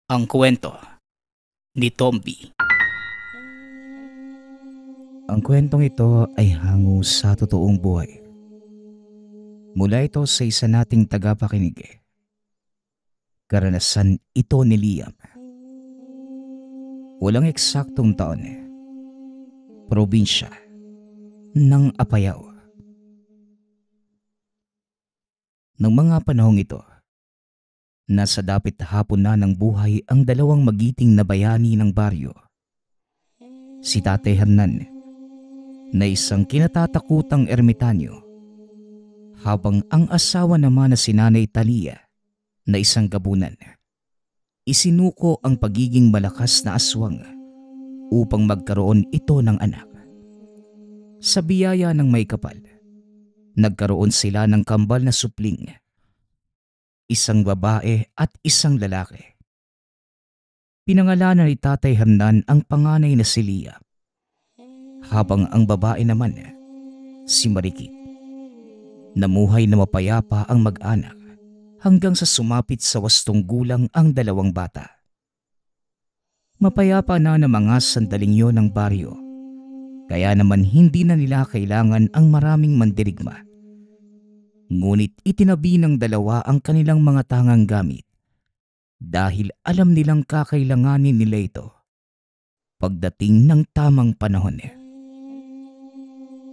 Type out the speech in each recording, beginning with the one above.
Ang kwento ni Tomby. Ang kwentong ito ay hango sa totoong buhay. Mula ito sa isa nating tagapakinig. Karanasan ito ni Liam. Walang eksaktong taon. Probinsya ng Apayao. Nang mga panahong ito, nasa dapit hapon na ng buhay ang dalawang magiting na bayani ng baryo. Si Tatay Hernan na isang kinatatakutang ermitanyo, habang ang asawa naman na si Nanay Talia na isang gabunan. Isinuko ang pagiging malakas na aswang upang magkaroon ito ng anak. Sa biyaya ng may kapal, nagkaroon sila ng kambal na supling, isang babae at isang lalaki. Pinangalanan ni Tatay Hernan ang panganay na si Lia, habang ang babae naman si Marikit. Namuhay na mapayapa ang mag-anak hanggang sa sumapit sa 8 gulang ang dalawang bata. Mapayapa na ng mga sandaling yon ng baryo, kaya naman hindi na nila kailangan ang maraming mandirigma. Ngunit itinabi ng dalawa ang kanilang mga tangang gamit dahil alam nilang kakailanganin nila ito pagdating ng tamang panahon.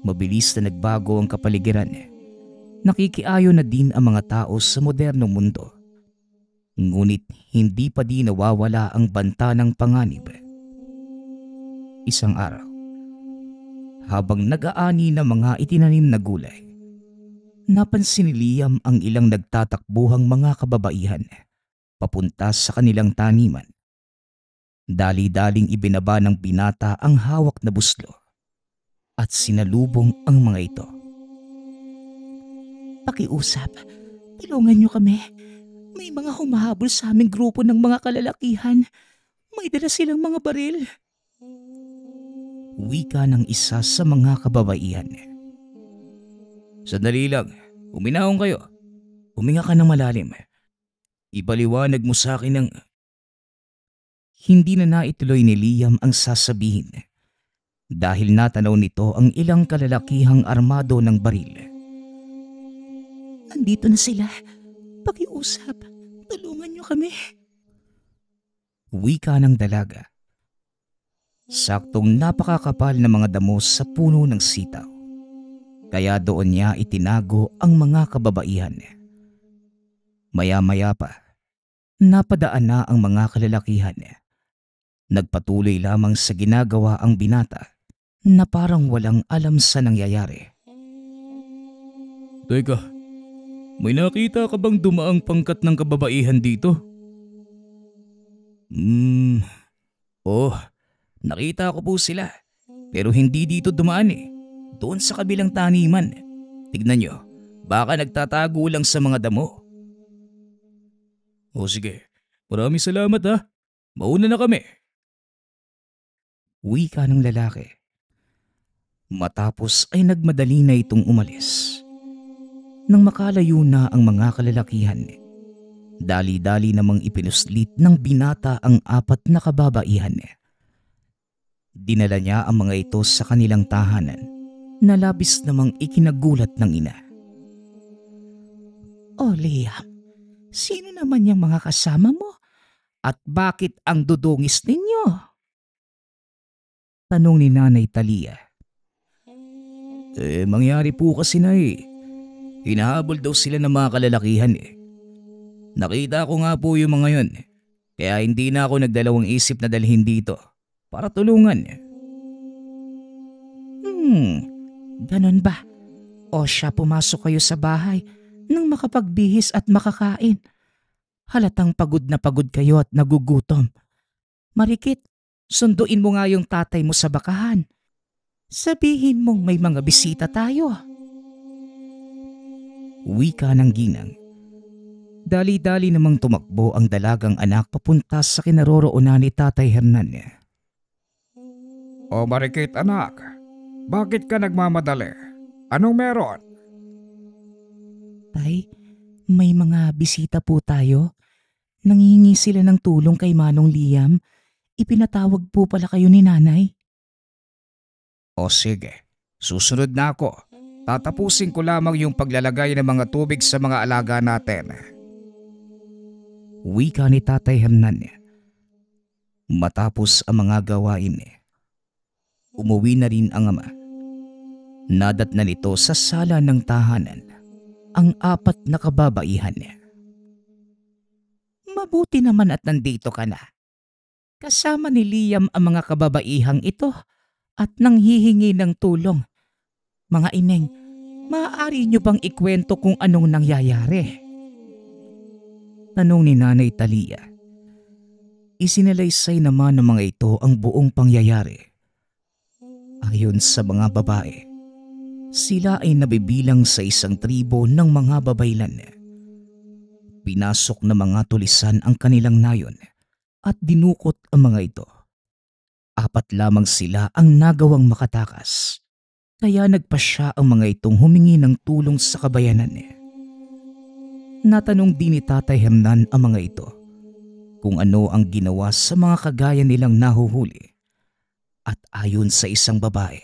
Mabilis na nagbago ang kapaligiran. Nakikiayo na din ang mga tao sa modernong mundo. Ngunit hindi pa din nawawala ang banta ng panganib. Isang araw, habang nag-aani ng mga itinanim na gulay, napansin ni Liam ang ilang nagtatakbuhang mga kababaihan papunta sa kanilang taniman. Dali-daling ibinaba ng binata ang hawak na buslo at sinalubong ang mga ito. Pakiusap, tulungan niyo kami. May mga humahabol sa aming grupo ng mga kalalakihan. May dala silang mga baril. Wika ng isa sa mga kababaihan. Sandali lang, uminahon kayo. Huminga ka ng malalim. Ipaliwanag mo sa akin ang... Hindi na naituloy ni Liam ang sasabihin dahil natanaw nito ang ilang kalalakihang armado ng baril. Nandito na sila. Pakiusap, tulungan niyo kami. Wika ng dalaga. Saktong napakakapal na mga damo sa puno ng sitaw, kaya doon niya itinago ang mga kababaihan. Maya-maya pa, napadaan na ang mga kalalakihan. Nagpatuloy lamang sa ginagawa ang binata na parang walang alam sa nangyayari. Teka, may nakita ka bang dumaang pangkat ng kababaihan dito? Oh, nakita ko po sila. Pero hindi dito dumaan Doon sa kabilang taniman. Tignan nyo, baka nagtatago lang sa mga damo. O sige, maraming salamat ha. Mauna na kami. Wika ng lalaki. Matapos ay nagmadali na itong umalis. Nang makalayo na ang mga kalalakihan, dali-dali namang ipinuslit ng binata ang 4 na kababaihan. Dinala niya ang mga ito sa kanilang tahanan na labis namang ikinagulat ng ina. Oh, Liam, sino naman yung mga kasama mo? At bakit ang dudungis ninyo? Tanong ni Nanay Talia. Mangyari po kasi na hinahabol daw sila ng mga kalalakihan Nakita ko nga po yung mga yon. Kaya hindi na ako nagdalawang isip na dalhin dito para tulungan. Ganon ba? O siya pumasok kayo sa bahay nang makapagbihis at makakain. Halatang pagod na pagod kayo at nagugutom. Marikit, sunduin mo nga yung tatay mo sa bakahan. Sabihin mong may mga bisita tayo. Wika ng ginang. Dali-dali namang tumakbo ang dalagang anak papunta sa kinaroroonan ni Tatay Hernan. O Marikit anak, bakit ka nagmamadali? Anong meron? Tay, may mga bisita po tayo. Nangihingi sila ng tulong kay Manong Liam. Ipinatawag po pala kayo ni nanay. O sige, susunod na ako. Tatapusin ko lamang yung paglalagay ng mga tubig sa mga alaga natin. Wika ni Tatay Hernan. Matapos ang mga gawain, umuwi na rin ang ama. Nadatnan nito sa sala ng tahanan ang 4 na kababaihan. Mabuti naman at nandito ka na. Kasama ni Liam ang mga kababaihang ito at nanghihingi ng tulong. Mga ineng, maaari niyo bang ikwento kung anong nangyayari? Tanong ni Nanay Talia. Isinalaysay naman ng mga ito ang buong pangyayari. Ayon sa mga babae, sila ay nabibilang sa isang tribo ng mga babaylan. Pinasok na mga tulisan ang kanilang nayon at dinukot ang mga ito. 4 lamang sila ang nagawang makatakas. Kaya nagpasya ang mga itong humingi ng tulong sa kabayanan. Natanong din ni Tatay Hernan ang mga ito kung ano ang ginawa sa mga kagaya nilang nahuhuli. At ayon sa isang babae,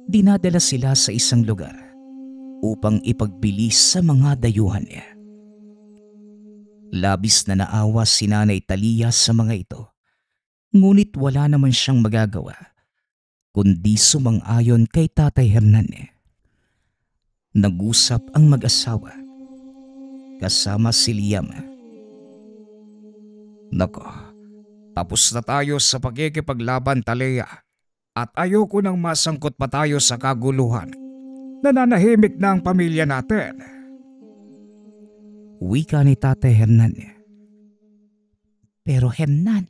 dinadala sila sa isang lugar upang ipagbilis sa mga dayuhan niya. Labis na naawa si Nanay Talia sa mga ito, ngunit wala naman siyang magagawa kundi sumang-ayon kay Tatay Hernan. Nag-usap ang mag-asawa kasama si Liam. Nako, tapos na tayo sa pagkikipaglaban, Talia. At ayoko nang masangkot pa tayo sa kaguluhan. Nananahimik na ang pamilya natin. Wika ni Tatay Hernan. Pero Hernan,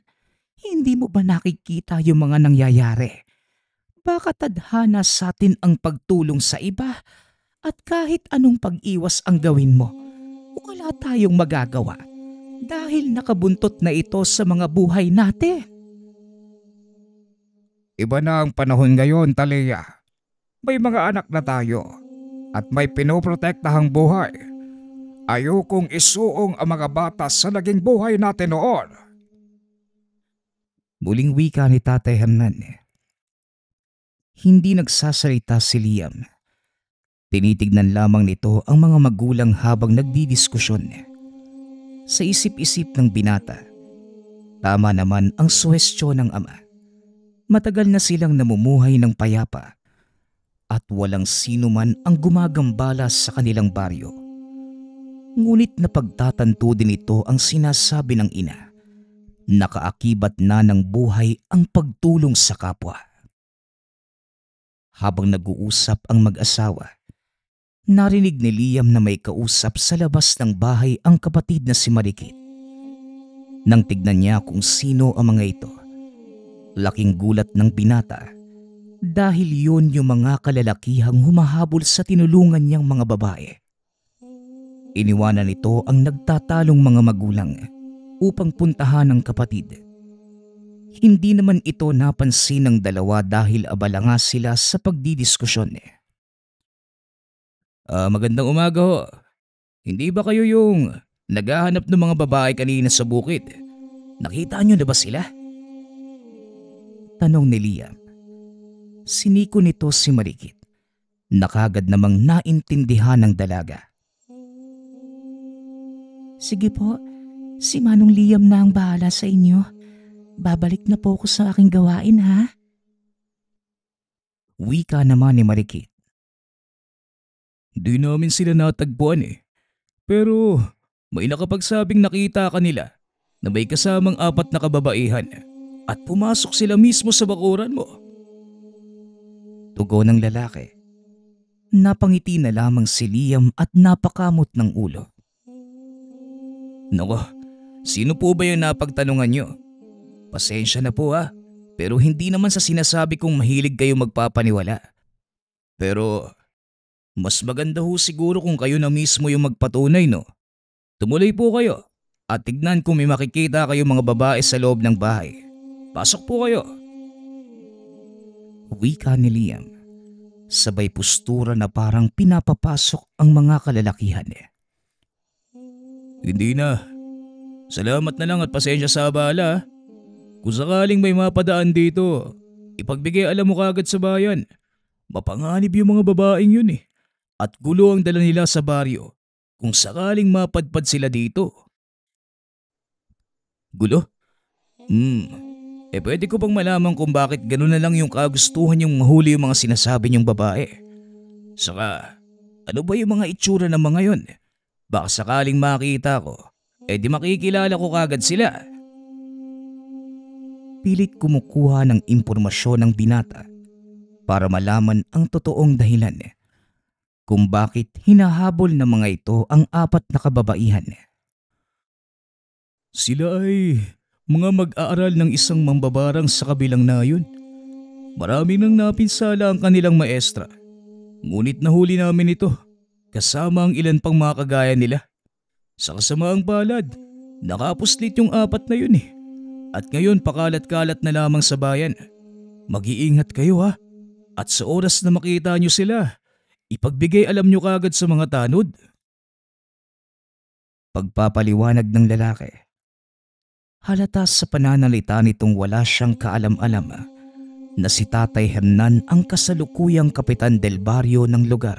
hindi mo ba nakikita yung mga nangyayari? Baka tadhana sa atin ang pagtulong sa iba at kahit anong pag-iwas ang gawin mo, wala tayong magagawa dahil nakabuntot na ito sa mga buhay natin. Iba na ang panahon ngayon, Talia. May mga anak na tayo at may pinoprotektahang buhay. Ayokong isuong ang mga bata sa naging buhay natin noon. Muling wika ni Tatay Hernan. Hindi nagsasalita si Liam. Tinitignan lamang nito ang mga magulang habang nagdidiskusyon. Sa isip-isip ng binata, tama naman ang suhestyon ng ama. Matagal na silang namumuhay ng payapa at walang sino man ang gumagambala sa kanilang baryo. Ngunit napagtatanto din ito ang sinasabi ng ina. Nakaakibat na ng buhay ang pagtulong sa kapwa. Habang nag-uusap ang mag-asawa, narinig ni Liam na may kausap sa labas ng bahay ang kapatid na si Marikit. Nang tignan niya kung sino ang mga ito, laking gulat ng binata dahil yun yung mga kalalakihang humahabol sa tinulungan niyang mga babae. Iniwanan nito ang nagtatalong mga magulang upang puntahan ang kapatid. Hindi naman ito napansin ng dalawa dahil abala nga sila sa pagdidiskusyon. Magandang umaga ho. Hindi ba kayo yung naghahanap ng mga babae kanina sa bukid? Nakita niyo na ba sila? Tanong ni Liam. Siniko nito si Marikit. Nakagad namang naintindihan ng dalaga. Sige po, si Manong Liam na ang bahala sa inyo. Babalik na po ako sa aking gawain, ha? Wika naman ni Marikit. Di namin sila natagpuan eh. Pero may nakapagsabing nakita kanila na may kasamang 4 na kababaihan at pumasok sila mismo sa bakuran mo. Tugon ng lalaki. Napangiti na lamang si Liam at napakamot ng ulo. Nako, sino po ba yung napagtanungan nyo? Pasensya na po ha, pero hindi naman sa sinasabi kong mahilig kayo magpapaniwala. Pero mas maganda ho siguro kung kayo na mismo yung magpatunay, no? Tumuloy po kayo at tignan kung may makikita kayo mga babae sa loob ng bahay. Pasok po kayo. Wika ni Liam. Sabay postura na parang pinapapasok ang mga kalalakihan. Hindi na. Salamat na lang at pasensya sa abala. Kung sakaling may mapadaan dito, ipagbigay alam mo kagad sa bayan. Mapanganib yung mga babaeng yun eh. At gulo ang dala nila sa baryo kung sakaling mapadpad sila dito. Gulo? Pwede ko bang malaman kung bakit gano'n na lang yung kagustuhan yung mahuli yung mga sinasabi niyong babae? Saka, ano ba yung mga itsura ng mga yun? Baka sakaling makita ko, di makikilala ko kagad sila. Pilit kumukuha ng impormasyon ng binata para malaman ang totoong dahilan kung bakit hinahabol ng mga ito ang 4 na kababaihan. Sila ay mga mag-aaral ng isang mambabarang sa kabilang nayon. Marami nang napinsala ang kanilang maestra. Ngunit nahuli namin ito kasama ang ilan pang mga kagaya nila. Sa kasamaang palad, nakapuslit yung 4 na yun eh. At ngayon pakalat-kalat na lamang sa bayan. Mag-iingat kayo ha. At sa oras na makita nyo sila, ipagbigay alam nyo kagad sa mga tanod. Pagpapaliwanag ng lalaki. Halata sa pananalita nitong wala siyang kaalam-alam na si Tatay Hernan ang kasalukuyang kapitan del barrio ng lugar.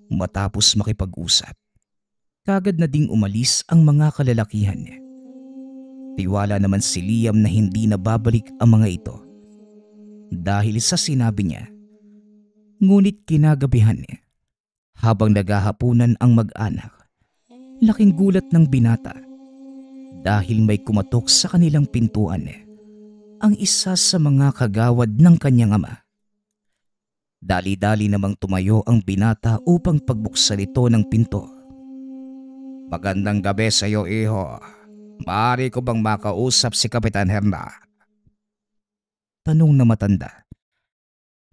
Matapos makipag-usap, kagad na ding umalis ang mga kalalakihan. Tiwala naman si Liam na hindi na babalik ang mga ito dahil sa sinabi niya. Ngunit kinagabihan habang naghahapunan ang mag-anak, laking gulat ng binata dahil may kumatok sa kanilang pintuan ang isa sa mga kagawad ng kanyang ama. Dali-dali namang tumayo ang binata upang pagbuksan ito ng pinto. Magandang gabi sa iyo, iho. Maaari ko bang makausap si Kapitan Hernan? Tanong na matanda.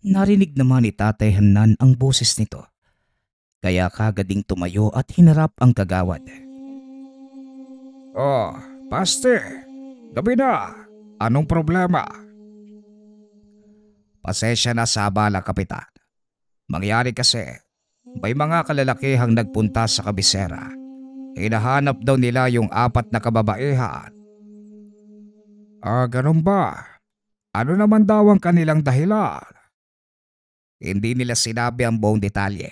Narinig naman ni Tatay Hernan ang boses nito, kaya kagading tumayo at hinarap ang kagawad. Oh, Paste, gabi na. Anong problema? Pasensya na sa abala, Kapitan. Mangyari kasi, may mga kalalakihang nagpunta sa kabisera. Hinahanap daw nila yung 4 na kababaihan. Ganun ba? Ano naman daw ang kanilang dahilan? Hindi nila sinabi ang buong detalye,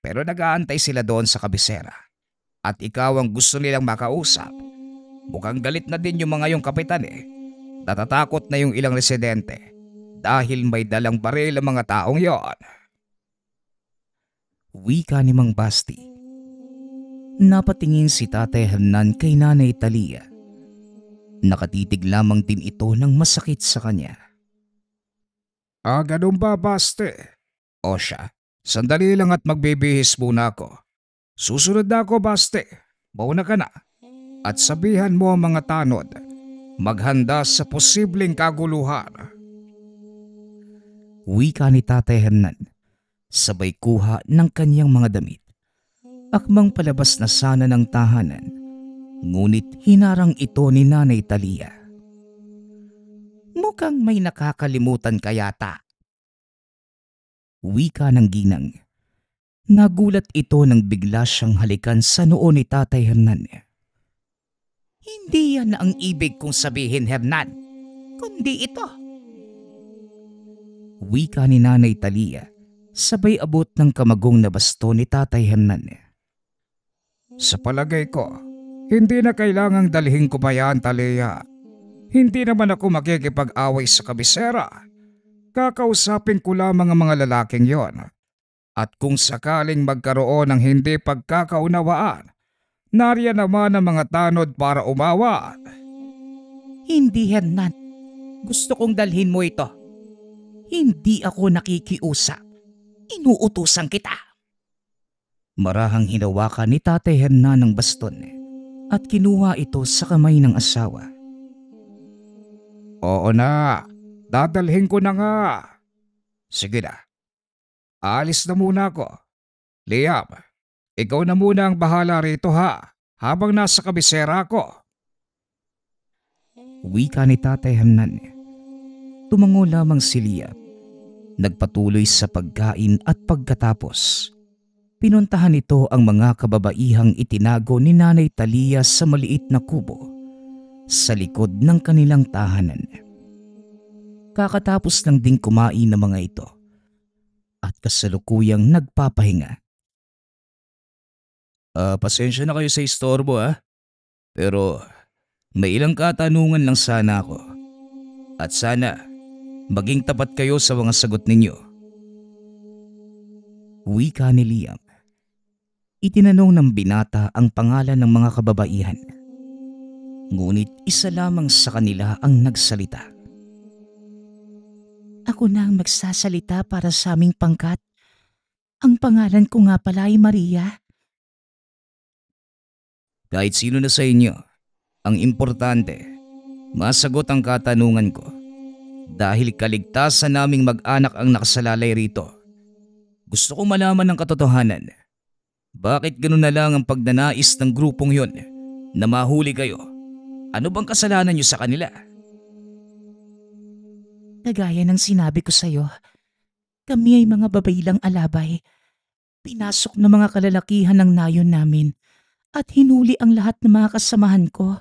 pero nag-aantay sila doon sa kabisera. At ikaw ang gusto nilang makausap. Mukhang galit na din yung mga yung kapitan eh. Natatakot na yung ilang residente dahil may dalang baril ang mga taong yon. Wika ni Mang Basti. Napatingin si Tatay Hernan kay Nanay Talia. Nakatitig lamang din ito ng masakit sa kanya. Ganun ba, Baste? O siya, sandali lang at magbibihis muna ako. Susunod na ako, Baste. Mauna ka na. At sabihan mo ang mga tanod, maghanda sa posibleng kaguluhan. Wika ni Tatay Hernan, sabay kuha ng kanyang mga damit. Akmang palabas na sana ng tahanan, ngunit hinarang ito ni Nanay Talia. Mukhang may nakakalimutan ka yata. Wika ng ginang. Nagulat ito nang bigla siyang halikan sa noo ni Tatay Hernan. Hindi yan ang ibig kong sabihin, Hernan, kundi ito. Wika ni Nanay Talia, sabay abot ng kamagong na basto ni Tatay Hernan. Sa palagay ko, hindi na kailangang dalhin ko pa yan, Talia. Hindi naman ako makikipag-away sa kabisera. Kakausapin ko lamang ang mga lalaking yon. At kung sakaling magkaroon ng hindi pagkakaunawaan, nariyan naman ang mga tanod para umawa. Hindi, Hernan. Gusto kong dalhin mo ito. Hindi ako nakikiusap. Inuutusan kita. Marahang hinawakan ni Tatay Hernan ng baston at kinuha ito sa kamay ng asawa. Oo na, dadalhin ko na nga. Sige na, alis na muna ako. Liam, ikaw na muna ang bahala rito ha, habang nasa kabisera ko. Wika ni Tatay Hernan. Tumango lamang si Liam. Nagpatuloy sa pagkain at pagkatapos, Pinuntahan nito ang mga kababaihang itinago ni Nanay Talia sa maliit na kubo sa likod ng kanilang tahanan. Kakatapos lang ding kumain ng mga ito at kasalukuyang nagpapahinga. Pasensya na kayo sa istorbo pero may ilang katanungan lang sana ako. At sana maging tapat kayo sa mga sagot ninyo. Wika ni Liam. Itinanong ng binata ang pangalan ng mga kababaihan. Ngunit isa lamang sa kanila ang nagsalita. Ako na ang magsasalita para sa aming pangkat. Ang pangalan ko nga pala ay Maria. Kahit sino na sa inyo, ang importante, masagot ang katanungan ko. Dahil kaligtasan naming mag-anak ang nakasalalay rito. Gusto ko malaman ng katotohanan. Bakit ganun na lang ang pagnanais ng grupong yon na mahuli kayo? Ano bang kasalanan niyo sa kanila? Kagaya ng sinabi ko sa'yo, kami ay mga babaylang alabay. Pinasok ng mga kalalakihan ng nayon namin at hinuli ang lahat ng mga kasamahan ko,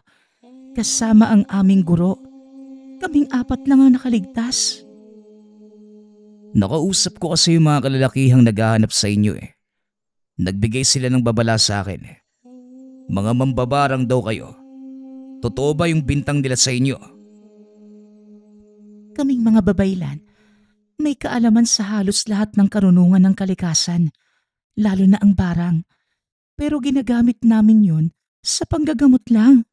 kasama ang aming guro. Kaming 4 lang ang nakaligtas. Nakausap ko kasi yung mga kalalakihang naghahanap sa inyo Nagbigay sila ng babala sa akin. Mga mambabarang daw kayo. Totoo ba yung bintang nila sa inyo? Kaming mga babaylan, may kaalaman sa halos lahat ng karunungan ng kalikasan, lalo na ang barang. Pero ginagamit namin yun sa panggagamot lang.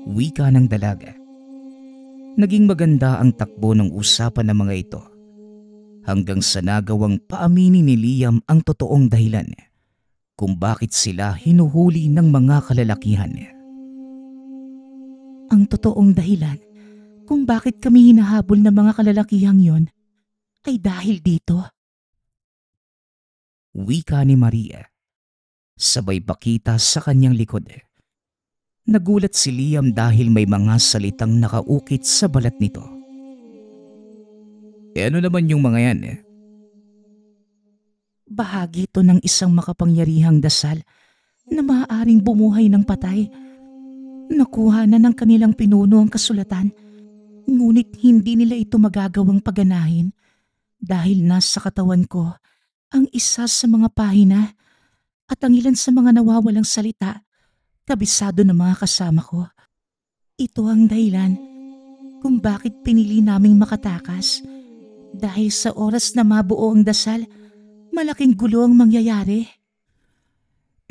Wika ng dalaga. Naging maganda ang takbo ng usapan ng mga ito hanggang sa nagawang paaminin ni Liam ang totoong dahilan kung bakit sila hinuhuli ng mga kalalakihan. Ang totoong dahilan kung bakit kami hinahabol ng mga kalalakihang yon ay dahil dito. Wika ni Maria. Sabay pakita sa kanyang likod. Nagulat si Liam dahil may mga salitang nakaukit sa balat nito. Ano naman yung mga yan Bahagi ito ng isang makapangyarihang dasal na maaaring bumuhay ng patay. Nakuha na ng kanilang pinuno ang kasulatan, ngunit hindi nila ito magagawang paganahin dahil nasa katawan ko ang isa sa mga pahina at ang ilan sa mga nawawalang salita, kabisado ng mga kasama ko. Ito ang dahilan kung bakit pinili naming makatakas. Dahil sa oras na mabuo ang dasal, malaking gulo ang mangyayari.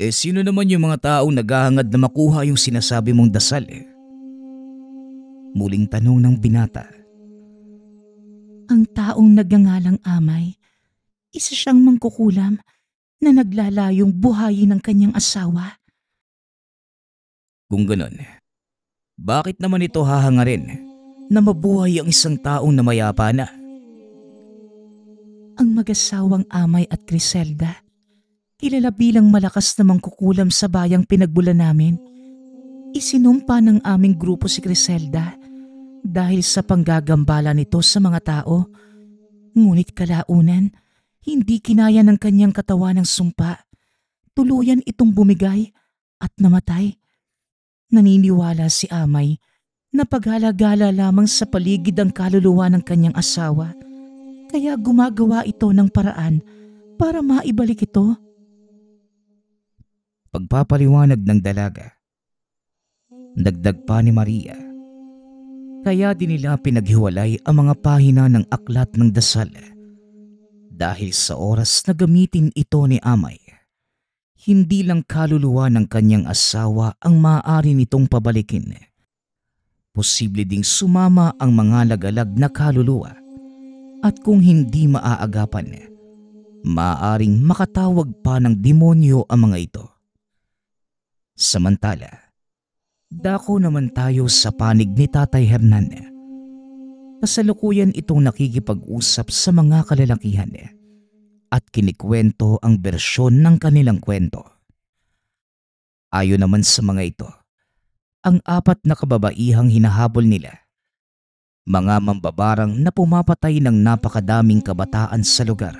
Sino naman yung mga taong naghahangad na makuha yung sinasabi mong dasal Muling tanong ng binata. Ang taong nagngangalang Amay, isa siyang mangkukulam na naglalayong buhayin ng kanyang asawa. Kung ganon, bakit naman ito hahangarin na mabuhay ang isang taong namayapa na? Ang mag-asawang Amay at Criselda, kilala bilang malakas na mangkukulam sa bayang pinagbulan namin, isinumpa ng aming grupo si Criselda dahil sa panggagambala nito sa mga tao. Ngunit kalaunan, hindi kinaya ng kanyang katawan ng sumpa. Tuluyan itong bumigay at namatay. Naniniwala si Amay na paghala-gala lamang sa paligid ang kaluluwa ng kanyang asawa. Kaya gumagawa ito ng paraan para maibalik ito. Pagpapaliwanag ng dalaga. Dagdag pa ni Maria. Kaya din nila pinaghiwalay ang mga pahina ng aklat ng dasal dahil sa oras na gamitin ito ni Amay. Hindi lang kaluluwa ng kanyang asawa ang maaari nitong pabalikin. Posible ding sumama ang mga lagalag na kaluluwa. At kung hindi maaagapan, maaaring makatawag pa ng demonyo ang mga ito. Samantala, dako naman tayo sa panig ni Tatay Hernan. Kasalukuyan itong nakikipag-usap sa mga kalalakihan at kinikwento ang bersyon ng kanilang kwento. Ayon naman sa mga ito, ang 4 na kababaihang hinahabol nila, mga mambabarang na pumapatay ng napakadaming kabataan sa lugar.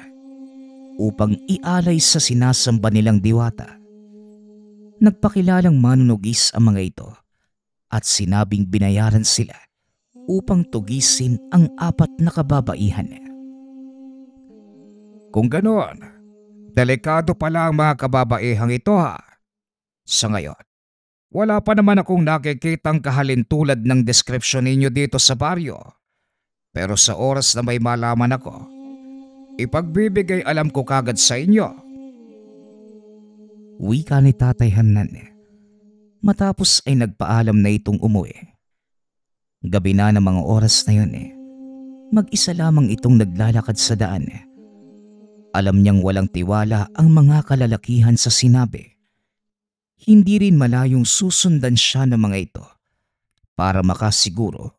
upang ialay sa sinasamba nilang diwata. Nagpakilalang manunugis ang mga ito at sinabing binayaran sila upang tugisin ang 4 na kababaihan. Kung ganoon, delikado pala ang mga kababaihang ito ha. Sa ngayon, wala pa naman akong nakikitang kahalintulad ng deskripsyon ninyo dito sa baryo. Pero sa oras na may malaman ako, ipagbibigay alam ko kagad sa inyo. Wika ni Tatay Hernan. Matapos ay nagpaalam na itong umuwi. Gabi na ng mga oras na yun. Mag-isa lamang itong naglalakad sa daan. Alam niyang walang tiwala ang mga kalalakihan sa sinabi. Hindi rin malayong susundan siya ng mga ito para makasiguro.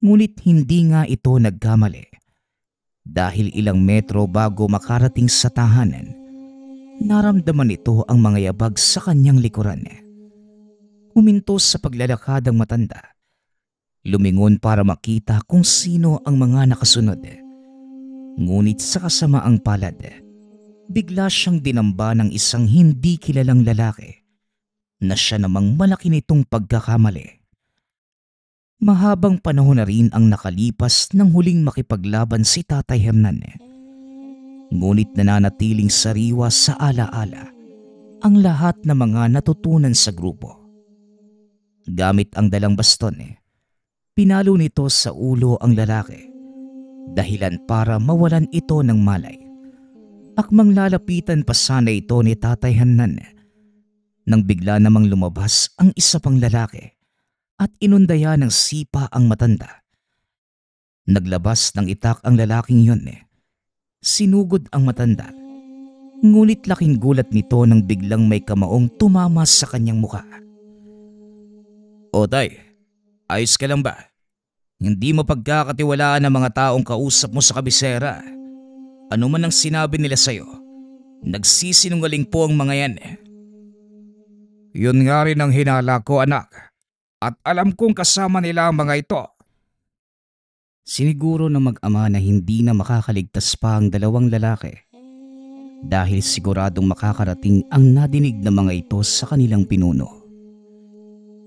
Ngunit hindi nga ito nagkamali. Dahil ilang metro bago makarating sa tahanan, naramdaman ito ang mga yabag sa kanyang likuran. Huminto sa paglalakad ang matanda. Lumingon para makita kung sino ang mga nakasunod. Ngunit sa kasamaang palad, bigla siyang dinamba ng isang hindi kilalang lalaki na siya namang malaki nitong pagkakamali. Mahabang panahon na rin ang nakalipas nang huling makipaglaban si Tatay Hernan. Ngunit nananatiling sariwa sa alaala ang lahat ng mga natutunan sa grupo. Gamit ang dalang baston, pinalo nito sa ulo ang lalaki, dahilan para mawalan ito ng malay. Akmang lalapitan pa sana ito ni Tatay Hernan nang bigla namang lumabas ang isa pang lalaki at inundaya ng sipa ang matanda. Naglabas ng itak ang lalaking yun. Sinugod ang matanda. Ngunit laking gulat nito nang biglang may kamaong tumama sa kanyang mukha. O tay, ayos ka lang ba? Hindi mo pagkakatiwalaan ang mga taong kausap mo sa kabisera. Ano man ang sinabi nila sa'yo, nagsisinungaling po ang mga yan. Yun nga rin ang hinala ko, anak. At alam kong kasama nila ang mga ito. Siniguro ng mag-ama na hindi na makakaligtas pa ang dalawang lalaki dahil siguradong makakarating ang nadinig na mga ito sa kanilang pinuno.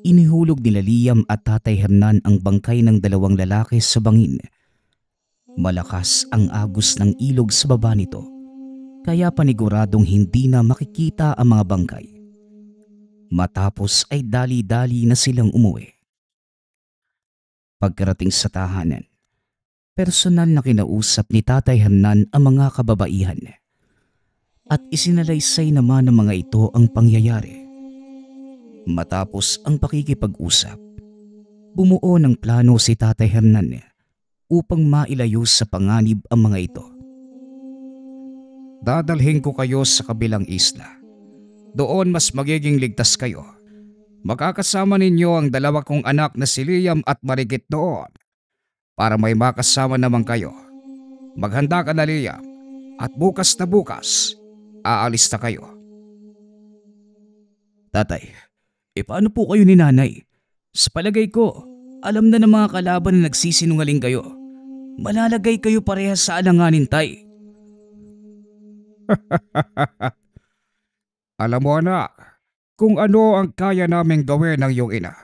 Inihulog nila Liam at Tatay Hernan ang bangkay ng dalawang lalaki sa bangin. Malakas ang agos ng ilog sa baba nito, kaya paniguradong hindi na makikita ang mga bangkay. Matapos ay dali-dali na silang umuwi. Pagkarating sa tahanan, personal na kinausap ni Tatay Hernan ang mga kababaihan at isinalaysay naman ng mga ito ang pangyayari. Matapos ang pakikipag-usap, bumuo ng plano si Tatay Hernan upang mailayo sa panganib ang mga ito. Dadalhin ko kayo sa kabilang isla. Doon mas magiging ligtas kayo. Makakasama ninyo ang dalawa kong anak na si Liam at Marikit doon. Para may makasama naman kayo. Maghanda ka na, Liam. At bukas na bukas, aalis na kayo. Tatay, paano po kayo ni nanay? Sa palagay ko, alam na ng mga kalaban na nagsisinungaling kayo. Malalagay kayo parehas sa alanganin, tay. Alam mo, anak, kung ano ang kaya naming gawin ng iyong ina.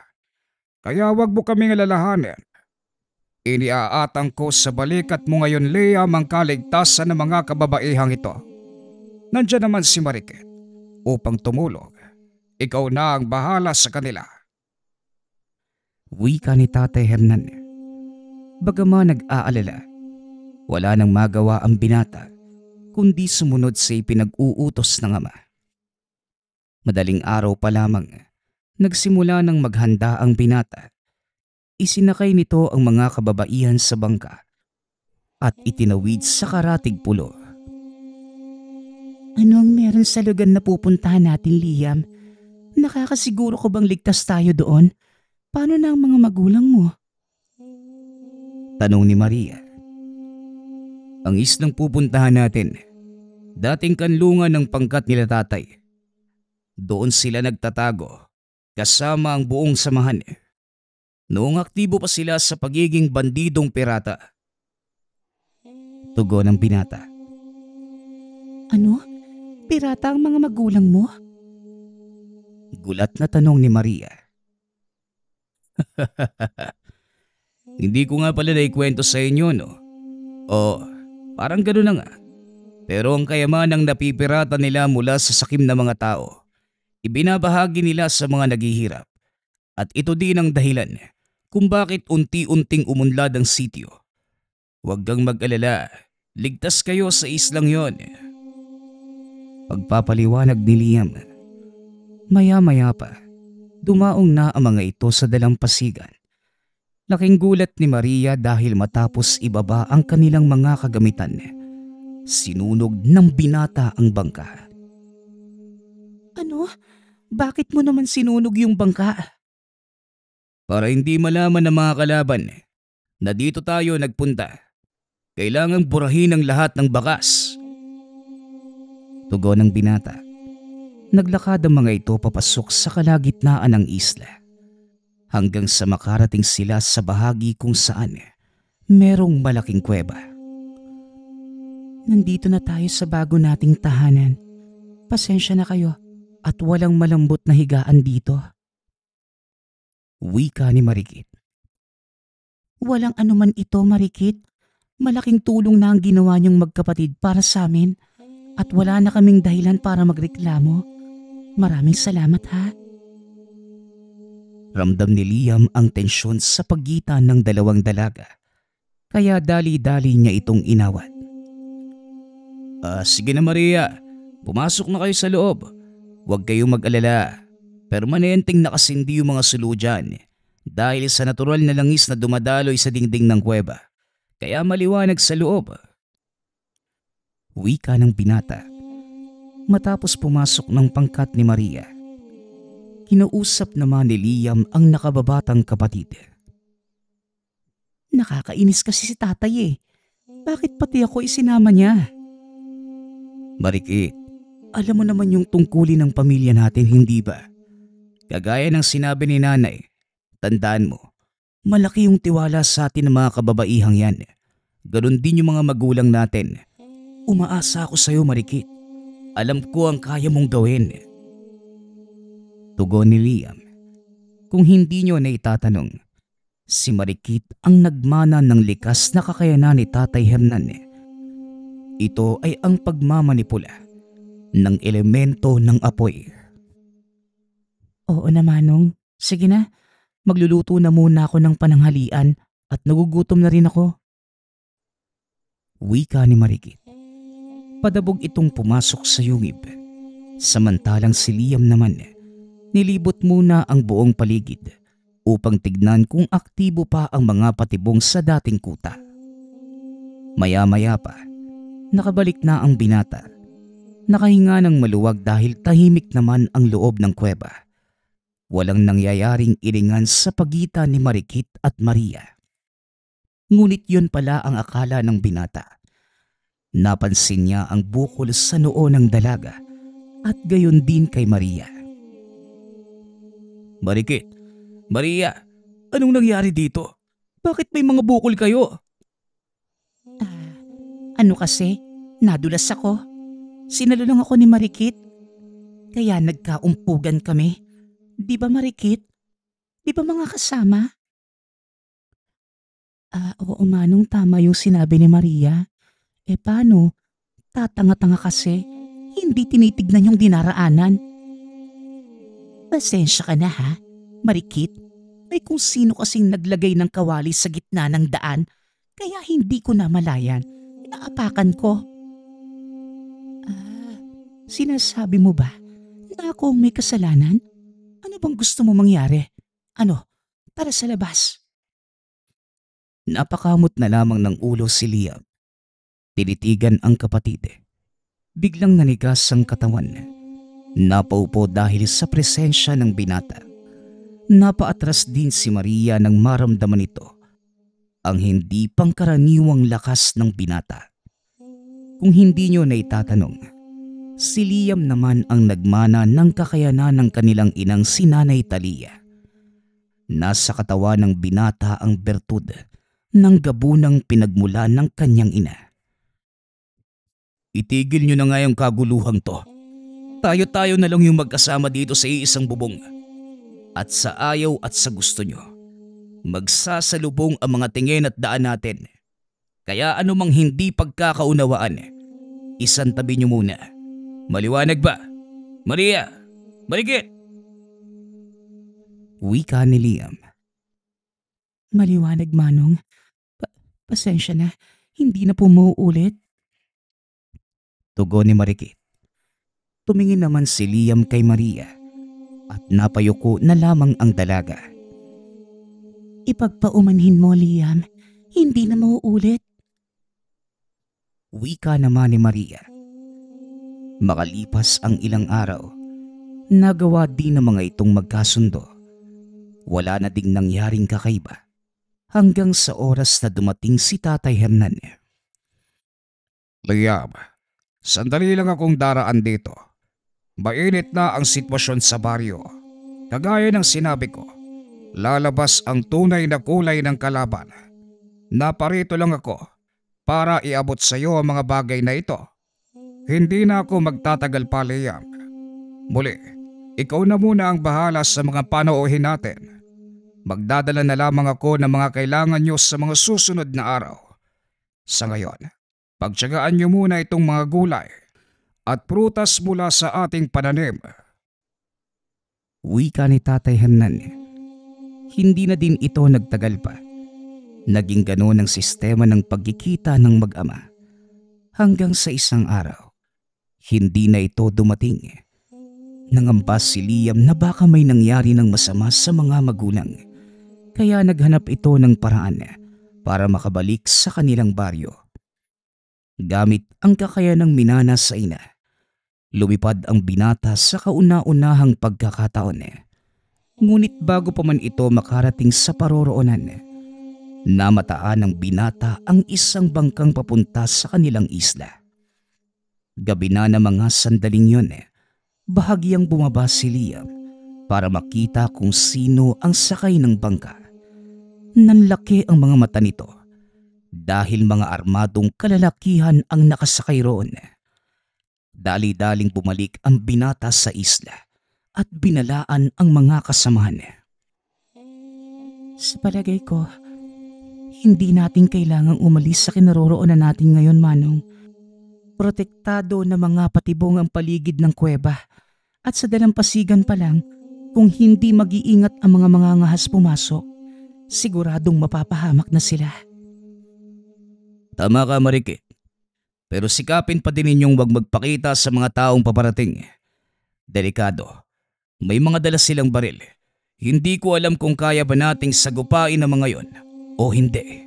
Kaya wag mo kaming alalahanin. Iniaatang ko sa balikat mo ngayon, Liam, ang kaligtasan ng mga kababaihang ito. Nandiyan naman si Marikit upang tumulong. Ikaw na ang bahala sa kanila. Wika ni Tatay Hernan. Bagaman nag-aalala, wala nang magawa ang binata kundi sumunod sa ipinag-uutos ng ama. Madaling araw pa lamang, nagsimula ng maghanda ang binata. Isinakay nito ang mga kababaihan sa bangka at itinawid sa karatig pulo. Ano ang meron sa lugar na pupuntahan natin, Liam? Nakakasiguro ko bang ligtas tayo doon? Paano na ang mga magulang mo? Tanong ni Maria. Ang islang pupuntahan natin, dating kanlungan ng pangkat nila tatay. Doon sila nagtatago, kasama ang buong samahan. Noong aktibo pa sila sa pagiging bandidong pirata. Tugon ng binata. Ano? Pirata ang mga magulang mo? Gulat na tanong ni Maria. Hindi ko nga pala naikwento sa inyo, no? O, parang gano'n na nga. Pero ang kayamanang napipirata nila mula sa sakim ng mga tao, ibinabahagi nila sa mga naghihirap. At ito din ang dahilan kung bakit unti-unting umunlad ang sityo. Huwag kang mag-alala, ligtas kayo sa islang yon. Pagpapaliwanag ni Liam. Maya-maya pa, dumaong na ang mga ito sa dalampasigan. Laking gulat ni Maria dahil matapos ibaba ang kanilang mga kagamitan, sinunog ng binata ang bangka. Ano? Bakit mo naman sinunog yung bangka? Para hindi malaman ng mga kalaban na dito tayo nagpunta, kailangang burahin ang lahat ng bakas. Tugon ng binata. Naglakad ang mga ito papasok sa kalagitnaan ng isla, hanggang sa makarating sila sa bahagi kung saan merong malaking kuweba. Nandito na tayo sa bago nating tahanan. Pasensya na kayo at walang malambot na higaan dito. Wika ni Marikit. Walang anuman ito, Marikit. Malaking tulong na ang ginawa niyong magkapatid para sa amin at wala na kaming dahilan para magreklamo. Maraming salamat ha. Ramdam ni Liam ang tensyon sa pagitan ng dalawang dalaga, kaya dali-dali niya itong inawat. Sige na Maria, pumasok na kayo sa loob. Huwag kayong mag-alala. Permanenteng nakasindi yung mga sulu dyan dahil sa natural na langis na dumadaloy sa dingding ng kuweba. Kaya maliwanag sa loob. Wika ng binata. Matapos pumasok ng pangkat ni Maria, kinausap naman ni Liam ang nakababatang kapatid. Nakakainis kasi si tatay eh. Bakit pati ako isinama niya? Marikit, alam mo naman yung tungkulin ng pamilya natin, hindi ba? Kagaya ng sinabi ni nanay, tandaan mo, Malaki yung tiwala sa atin ng mga kababaihang yan. Ganon din yung mga magulang natin. Umaasa ako sa'yo, Marikit. Alam ko ang kaya mong gawin. Tugon ni Liam. Kung hindi nyo na itatanong, si Marikit ang nagmana ng likas na kakayanan ni Tatay Hernan. Ito ay ang pagmamanipula ng elemento ng apoy. Oo na, Manong. Sige na. Magluluto na muna ako ng pananghalian at nagugutom na rin ako. Wika ni Marikit. Padabog itong pumasok sa yungib. Samantalang si Liam naman, nilibot muna ang buong paligid upang tignan kung aktibo pa ang mga patibong sa dating kuta. Maya-maya pa, nakabalik na ang binata. Nakahinga ng maluwag dahil tahimik naman ang loob ng kuweba. Walang nangyayaring iringan sa pagitan ni Marikit at Maria. Ngunit yun pala ang akala ng binata. Napansin niya ang bukol sa noo ng dalaga at gayon din kay Maria. Marikit, Maria, anong nangyari dito? Bakit may mga bukol kayo? Ano kasi? Nadulas ako. Sinalo lang ako ni Marikit. Kaya nagkaumpugan kami. Di ba Marikit? Di ba mga kasama? Oo Manong, tama yung sinabi ni Maria. Paano? Tatanga-tanga kasi. Hindi tinitignan yung dinaraanan. Pasensya ka na ha, Marikit. May kung sino kasing naglagay ng kawali sa gitna ng daan. Kaya hindi ko namalayan. Naapakan ko. Sinasabi mo ba na ako ang may kasalanan? Ano bang gusto mo mangyari? Ano? Tara sa labas. Napakamot na lamang ng ulo si Liam. Tinitigan ang kapatid. Biglang nanigas ang katawan. Napaupo dahil sa presensya ng binata. Napaatras din si Maria nang maramdaman ito. Ang hindi pangkaraniwang lakas ng binata. Kung hindi nyo na itatanong, si Liam naman ang nagmana ng kakayanan ng kanilang inang si Nanay Talia. Nasa katawan ng binata ang bertud ng gabunang pinagmula ng kanyang ina. Itigil nyo na nga yung kaguluhang to. Tayo-tayo na lang yung magkasama dito sa iisang bubong. At sa ayaw at sa gusto nyo, magsasalubong ang mga tingin at daan natin. Kaya anumang hindi pagkakaunawaan, isantabi nyo muna. Maliwanag ba? Maria! Marikit! Wika ni Liam. Maliwanag, Manong. Pasensya na, hindi na po mauulit. Tugon ni Marikit. Tumingin naman si Liam kay Maria at napayuko na lamang ang dalaga. Ipagpaumanhin mo, Liam. Hindi na mauulit. Wika naman ni Maria. Makalipas ang ilang araw, nagawa din ng mga itong magkasundo. Wala na ding nangyaring kakaiba hanggang sa oras na dumating si Tatay Hernan. Liam, sandali lang akong daraan dito. Mainit na ang sitwasyon sa baryo. Kagaya ng sinabi ko, lalabas ang tunay na kulay ng kalaban. Naparito lang ako para iabot sa iyo ang mga bagay na ito. Hindi na ako magtatagal pa, Liam. Muli, ikaw na muna ang bahala sa mga panauhin natin. Magdadala na lamang ako ng mga kailangan nyo sa mga susunod na araw. Sa ngayon, pagtiyagaan nyo muna itong mga gulay at prutas mula sa ating pananim. Wika ni Tatay Hernan. Hindi na din ito nagtagal pa. Naging ganoon ang sistema ng pagkikita ng mag-ama. Hanggang sa isang araw, hindi na ito dumating. Nangamba si Liam na baka may nangyari ng masama sa mga magulang. Kaya naghanap ito ng paraan para makabalik sa kanilang baryo. Gamit ang kakayanang minana sa ina, lumipad ang binata sa kauna-unahang pagkakataon. Ngunit bago pa man ito makarating sa paroroonan, namataan ng binata ang isang bangkang papunta sa kanilang isla. Gabi na ng mga sandaling yun, bahagyang bumaba si Liam para makita kung sino ang sakay ng bangka. Nanlaki ang mga mata nito dahil mga armadong kalalakihan ang nakasakay roon. Dali-daling bumalik ang binata sa isla at binalaan ang mga kasamahan. Sa palagay ko, hindi natin kailangang umalis sa kinaroroonan natin ngayon, Manong. Protektado na mga patibong ang paligid ng kuweba at sa dalampasigan pa lang, kung hindi mag-iingat ang mga mangangahas pumasok, siguradong mapapahamak na sila. Tama ka, Marikit. Pero sikapin pa din ninyong wag magpakita sa mga taong paparating. Delikado. May mga dala silang baril. Hindi ko alam kung kaya ba nating sagupain ang mga yon o hindi.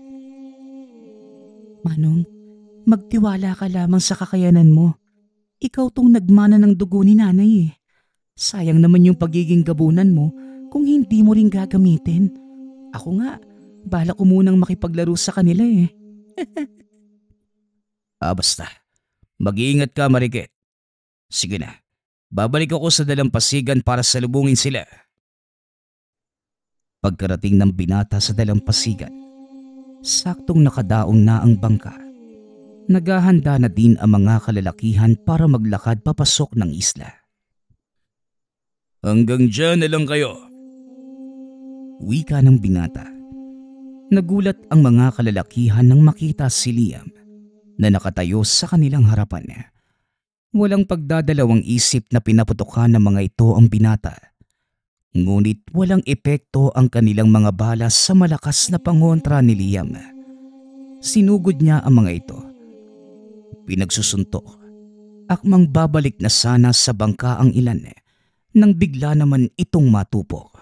Manong, magtiwala ka lamang sa kakayanan mo. Ikaw tong nagmana ng dugo ni nanay eh. Sayang naman yung pagiging gabunan mo kung hindi mo rin gagamitin. Ako nga, balak ko munang makipaglaro sa kanila eh. Basta. Mag-iingat ka, Marikit. Sige na. Babalik ako sa dalampasigan para salubungin sila. Pagkarating ng binata sa dalampasigan, saktong nakadaong na ang bangka. Naghahanda na din ang mga kalalakihan para maglakad papasok ng isla. Hanggang dyan na lang kayo. Wika ng binata. Nagulat ang mga kalalakihan nang makita si Liam na nakatayo sa kanilang harapan. Walang pagdadalawang isip na pinaputokan ng mga ito ang binata. Ngunit walang epekto ang kanilang mga bala sa malakas na pangontra ni Liam. Sinugod niya ang mga ito. Pinagsusuntok. Akmang babalik na sana sa bangka ang ilan nang bigla naman itong matupok.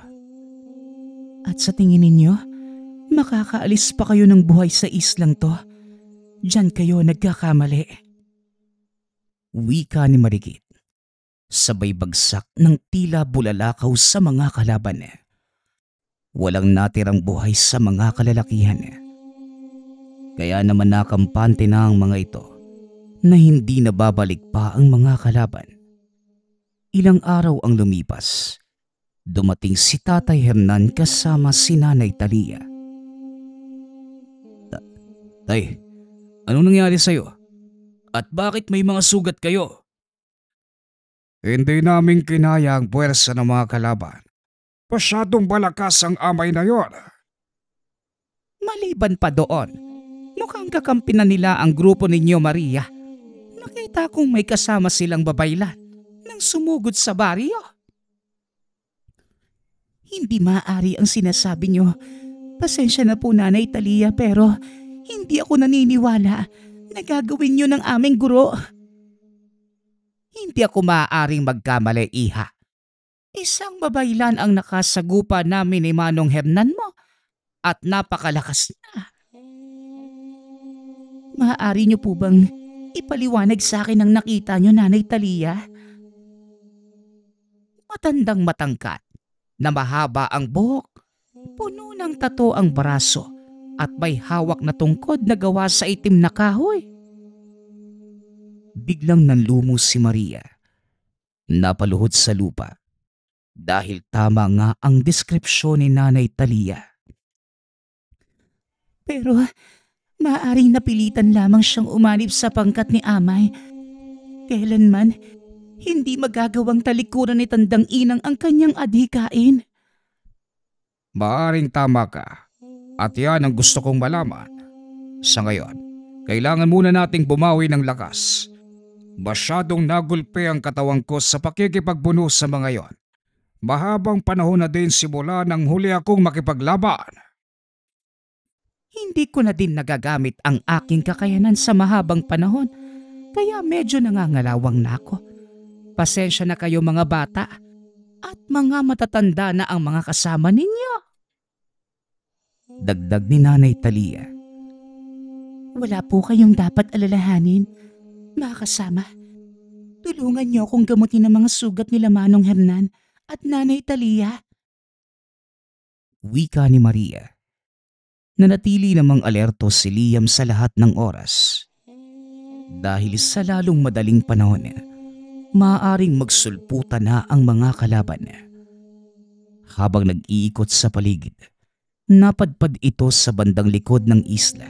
At sa tingin ninyo, makakaalis pa kayo ng buhay sa islang to? Diyan kayo nagkakamali. Wika ni Marikit. Sabay bagsak ng tila bulalakaw sa mga kalaban. Walang natirang buhay sa mga kalalakihan. Kaya naman nakampante na ang mga ito na hindi nababalik pa ang mga kalaban. Ilang araw ang lumipas. Dumating si Tatay Hernan kasama si Nanay Talia. Tay, anong nangyari sa'yo? At bakit may mga sugat kayo? Hindi namin kinaya ang puwersa ng mga kalaban. Masyadong malakas ang amay na yon. Maliban pa doon, mukhang kakampi na nila ang grupo ninyo, Maria. Nakita kong may kasama silang babaylan nang sumugod sa baryo. Hindi maaari ang sinasabi nyo. Pasensya na po, Nanay Talia, pero hindi ako naniniwala na gagawin nyo ng aming guro. Hindi ako maaaring magkamali, Iha. Isang babaylan ang nakasagupa namin ni Manong Hernan mo at napakalakas na. Maaari niyo po bang ipaliwanag sa akin ang nakita niyo, Nanay Talia? Matandang matangkat na mahaba ang buhok, puno ng tato ang braso at may hawak na tungkod na gawa sa itim na kahoy. Biglang nanlumos si Maria. Napaluhod sa lupa dahil tama nga ang deskripsyon ni Nanay Talia. Pero maaaring napilitan lamang siyang umanib sa pangkat ni Amay. Kailanman, hindi magagawang talikuran ni Tandang Inang ang kanyang adhikain. Maaring tama ka. At yan ang gusto kong malaman. Sa ngayon, kailangan muna nating bumawi ng lakas. Masyadong nagulpe ang katawan ko sa pakikipagbuno sa mga yon. Mahabang panahon na din simula nang huli akong makipaglaban. Hindi ko na din nagagamit ang aking kakayanan sa mahabang panahon, kaya medyo nangangalawang na ako. Pasensya na kayo mga bata at mga matatanda na ang mga kasama ninyo. Dagdag ni Nanay Talia. Wala po kayong dapat alalahanin, mga kasama. Tulungan niyo akong gamutin ang mga sugat nila Manong Hernan at Nanay Talia. Wika ni Maria. Nanatili namang alerto si Liam sa lahat ng oras. Dahil sa lalong madaling panahon, maaaring magsulputan na ang mga kalaban. Habang nag-iikot sa paligid, napadpad ito sa bandang likod ng isla.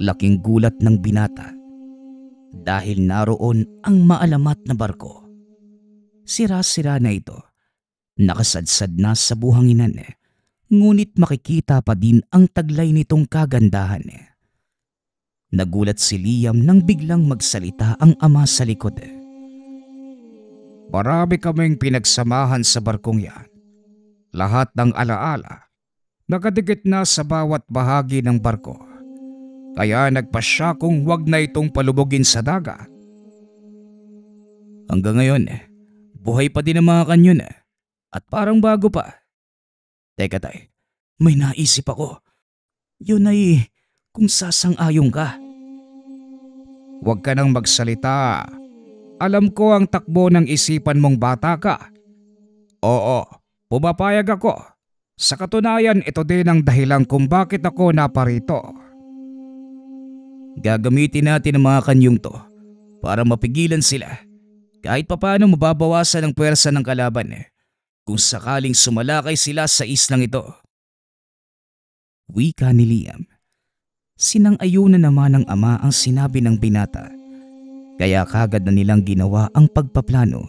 Laking gulat ng binata dahil naroon ang maalamat na barko. Sira-sira na ito, nakasadsad na sa buhanginan, ngunit makikita pa din ang taglay nitong kagandahan. Nagulat si Liam nang biglang magsalita ang ama sa likod. Marami kaming pinagsamahan sa barkong yan. Lahat ng alaala nakadikit na sa bawat bahagi ng barko. Kaya nagpasya kung wag na itong palubogin sa dagat. Hanggang ngayon, buhay pa din ang mga kanyon at parang bago pa. Teka tay, may naisip ako. Yun ay kung sasang-ayon ka. Huwag ka nang magsalita. Alam ko ang takbo ng isipan mong bata ka. Oo, pumapayag ako. Sa katunayan, ito din ang dahilan kung bakit ako naparito. Gagamitin natin ang mga kanyong to para mapigilan sila. Kahit papaano mababawasan ang puwersa ng kalaban kung sakaling sumalakay sila sa islang ito. Wika ni Liam. Sinang-ayunan naman ng ama ang sinabi ng binata. Kaya kagad na nilang ginawa ang pagpaplano.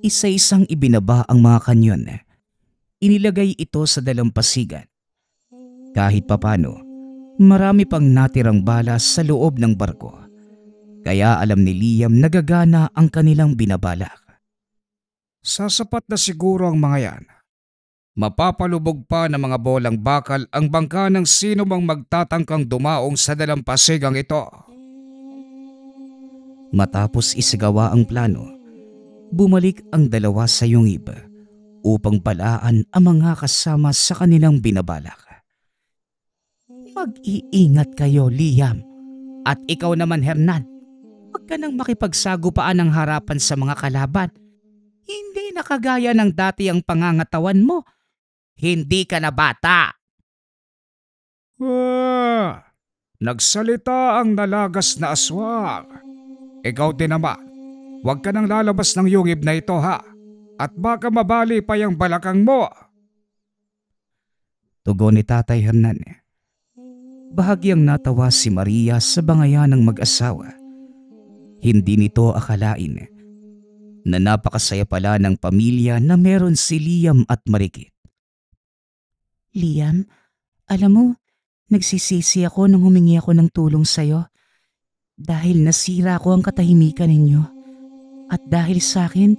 Isa-isang ibinaba ang mga kanyon. Inilagay ito sa dalampasigan. Kahit papano, marami pang natirang bala sa loob ng barko. Kaya alam ni Liam na gagana ang kanilang binabalak. Sasapat na siguro ang mga yan. Mapapalubog pa ng mga bolang bakal ang bangka ng sino mang magtatangkang dumaong sa dalampasigang ito. Matapos isagawa ang plano, bumalik ang dalawa sa yungib upang palaan ang mga kasama sa kanilang binabalak. Mag-iingat kayo, Liam. At ikaw naman, Hernan. Huwag ka nang makipagsagupaan ng harapan sa mga kalaban. Hindi na kagaya ng dati ang pangangatawan mo. Hindi ka na bata. Nagsalita ang nalagas na aswang. Ikaw din naman, huwag ka nang lalabas ng yungib na ito ha. At baka mabali pa yung balakang mo. Tugon ni Tatay Hernan. Bahagyang natawa si Maria sa bangayan ng mag-asawa Hindi nito akalain na napakasaya pala ng pamilya na meron si Liam at Marikit. Liam, alam mo, nagsisisi ako nung humingi ako ng tulong sa'yo dahil nasira ko ang katahimikan ninyo. At dahil sa akin,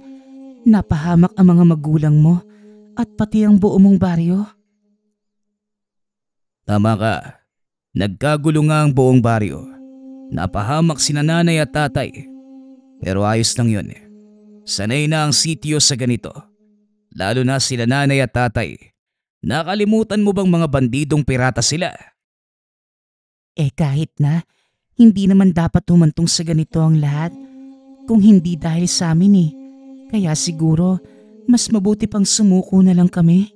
napahamak ang mga magulang mo at pati ang buo mong baryo. Tama ka. Nagkagulo nga ang buong baryo. Napahamak sina nanay at tatay. Pero ayos lang yun. Sanay na ang sityo sa ganito. Lalo na sila nanay at tatay. Nakalimutan mo bang mga bandidong pirata sila? Kahit na, hindi naman dapat humantong sa ganito ang lahat kung hindi dahil sa amin. Kaya siguro, mas mabuti pang sumuko na lang kami.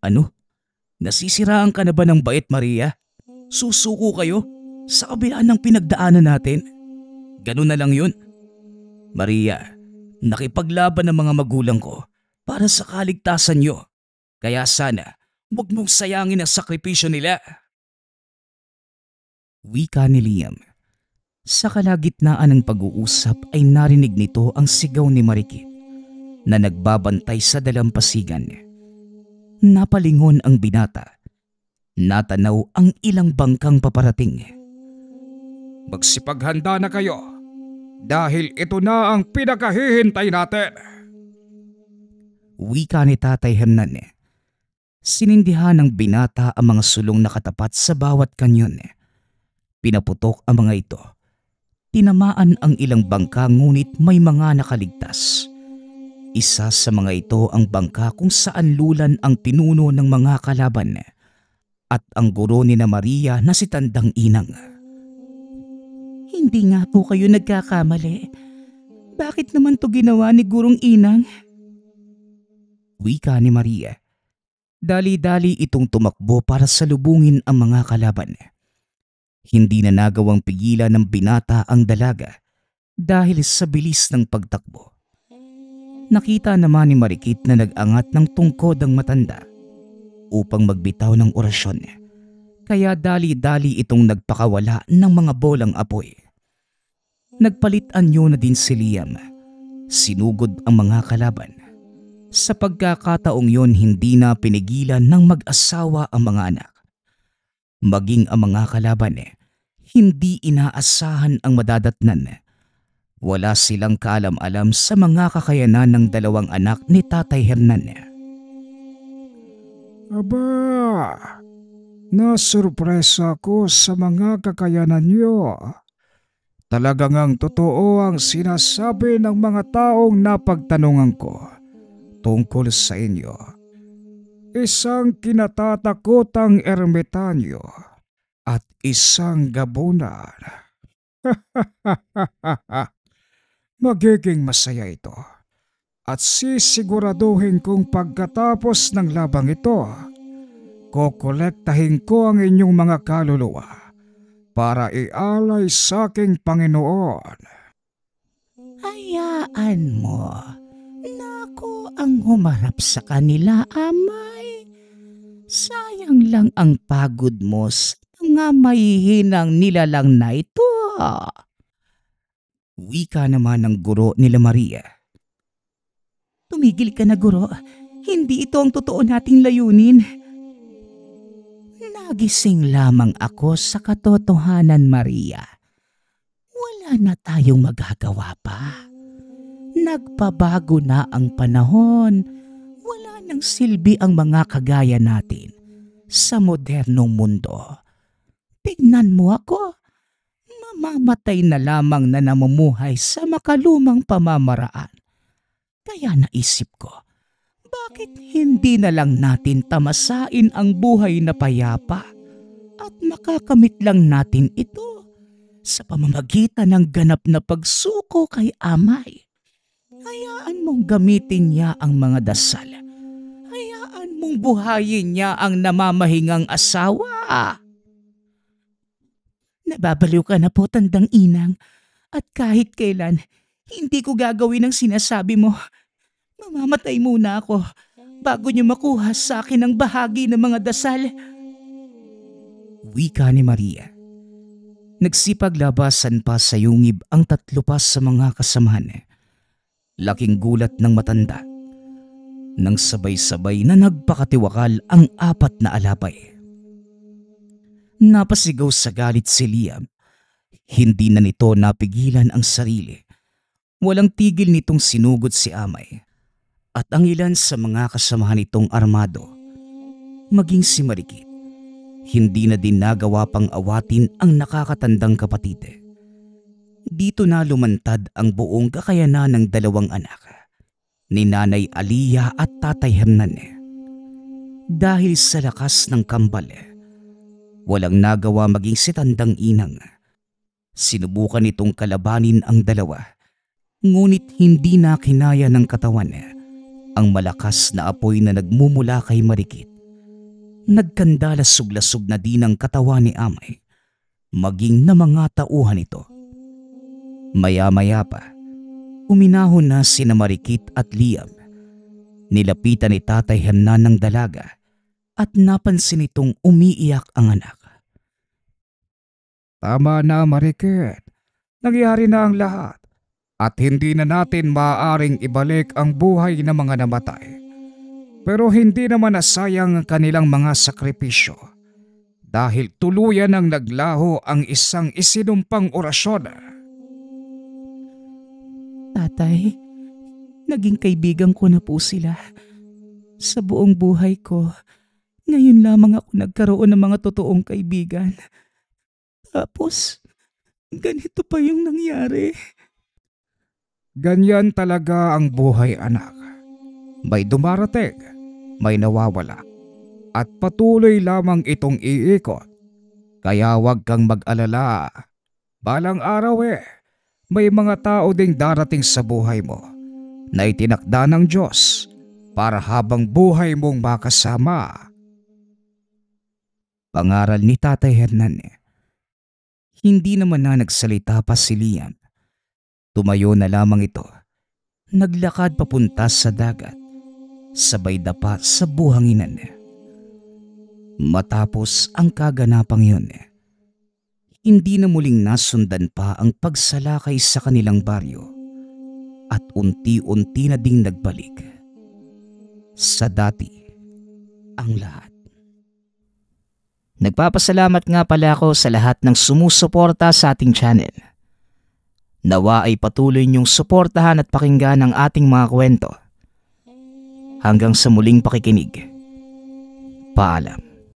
Ano? Nasisiraan ka na ba ng bait, Maria? Susuko kayo sa kabila ng pinagdaanan natin? Ganun na lang yun. Maria, nakipaglaban ng mga magulang ko para sa kaligtasan nyo. Kaya sana, huwag mong sayangin ang sakripisyo nila. Wika ni Liam. Sa kalagitnaan ng pag-uusap ay narinig nito ang sigaw ni Marikit na nagbabantay sa dalampasigan. Napalingon ang binata. Natanaw ang ilang bangkang paparating. Magsipaghanda na kayo dahil ito na ang pinakahihintay natin. Wika ni Tatay Hernan. Sinindihan ng binata ang mga sulong nakatapat sa bawat kanyon. Pinaputok ang mga ito. Tinamaan ang ilang bangka ngunit may mga nakaligtas. Isa sa mga ito ang bangka kung saan lulan ang pinuno ng mga kalaban at ang guro ni na Maria na si Tandang Inang. Hindi nga po kayo nagkakamali. Bakit naman to ginawa ni Gurong Inang? Wika ni Maria. Dali-dali itong tumakbo para salubungin ang mga kalaban. Hindi na nagawang pigilan ng binata ang dalaga dahil sa bilis ng pagtakbo. Nakita naman ni Marikit na nag-angat ng tungkod ang matanda upang magbitaw ng orasyon. Kaya dali-dali itong nagpakawala ng mga bolang apoy. Nagpalit anyo na din si Liam. Sinugod ang mga kalaban. Sa pagkakataong yon hindi na pinigilan ng mag-asawa ang mga anak. Maging ang mga kalaban, hindi inaasahan ang madadatnan. Wala silang kaalam-alam sa mga kakayanan ng dalawang anak ni Tatay Hernan. Aba, nasurpresa ko sa mga kakayanan niyo. Talagang ang totoo ang sinasabi ng mga taong napagtanungan ko tungkol sa inyo. Isang kinatatakotang ermitanyo at isang gabunan. Magiging masaya ito at sisiguraduhin kong pagkatapos ng labang ito, kokolektahin ko ang inyong mga kaluluwa para ialay sa aking Panginoon. Hayaan mo. Nako ang humarap sa kanila, amay. Sayang lang ang pagod mo sa mga mahihinang nilalang na ito. Wika naman ng guro nila Maria. Tumigil ka na, guro. Hindi ito ang totoo nating layunin. Nagising lamang ako sa katotohanan, Maria. Wala na tayong magagawa pa. Nagpabago na ang panahon. Wala nang silbi ang mga kagaya natin sa modernong mundo. Tignan mo ako. Mamamatay na lamang na namumuhay sa makalumang pamamaraan. Kaya naisip ko, bakit hindi na lang natin tamasain ang buhay na payapa at makakamit lang natin ito sa pamamagitan ng ganap na pagsuko kay amay. Hayaan mong gamitin niya ang mga dasal. Hayaan mong buhayin niya ang namamahingang asawa. Nababaliw ka na po, Tandang Inang. At kahit kailan, hindi ko gagawin ang sinasabi mo. Mamamatay muna ako bago niyo makuha sa akin ang bahagi ng mga dasal. Wika ni Maria. Nagsipaglabasan pa sa yungib ang 3 pa sa mga kasamahan. Laking gulat ng matanda nang sabay-sabay na nagpakatiwakal ang 4 na alapay. Napasigaw sa galit si Liam. Hindi na nito napigilan ang sarili. Walang tigil nitong sinugod si Amay. At ang ilan sa mga kasamahan nitong armado, maging si Marikit, hindi na din nagawa pang awatin ang nakakatandang kapatid. Dito na lumantad ang buong kakayanan ng 2 anak, ni Nanay Aliyah at Tatay Hernan. Dahil sa lakas ng kambal, walang nagawa maging si Tandang Inang. Sinubukan nitong kalabanin ang 2, ngunit hindi na kinaya ng katawan ang malakas na apoy na nagmumula kay Marikit. Nagkandalasog-lasog na din ang katawan ni Amay, maging na mga tauhan nito. Maya-maya pa, uminahon na sina Marikit at Liam. Nilapitan ni Tatay Hernan ng dalaga at napansin nitong umiiyak ang anak. Tama na, Marikit. Nangyari na ang lahat. At hindi na natin maaaring ibalik ang buhay ng mga namatay. Pero hindi naman nasayang ang kanilang mga sakripisyo. Dahil tuluyan ang naglaho ang isang isinumpang orasyon. Tatay, naging kaibigan ko na po sila. Sa buong buhay ko, ngayon lamang ako nagkaroon ng mga totoong kaibigan. Tapos, ganito pa yung nangyari. Ganyan talaga ang buhay, anak. May dumarating, may nawawala, at patuloy lamang itong iikot. Kaya huwag kang mag-alala. Balang araw may mga tao ding darating sa buhay mo na itinakda ng Diyos para habang buhay mong makasama. Pangaral ni Tatay Hernan. Hindi naman na nagsalita pa si Liam. Tumayo na lamang ito. Naglakad papunta sa dagat, sabay dapa sa buhanginan. Matapos ang kaganapang yun, hindi na muling nasundan pa ang pagsalakay sa kanilang baryo at unti-unti na ding nagbalik sa dati ang lahat. Nagpapasalamat nga pala ako sa lahat ng sumusuporta sa ating channel. Nawa ay patuloy niyong suportahan at pakinggan ang ating mga kwento. Hanggang sa muling pakikinig. Paalam.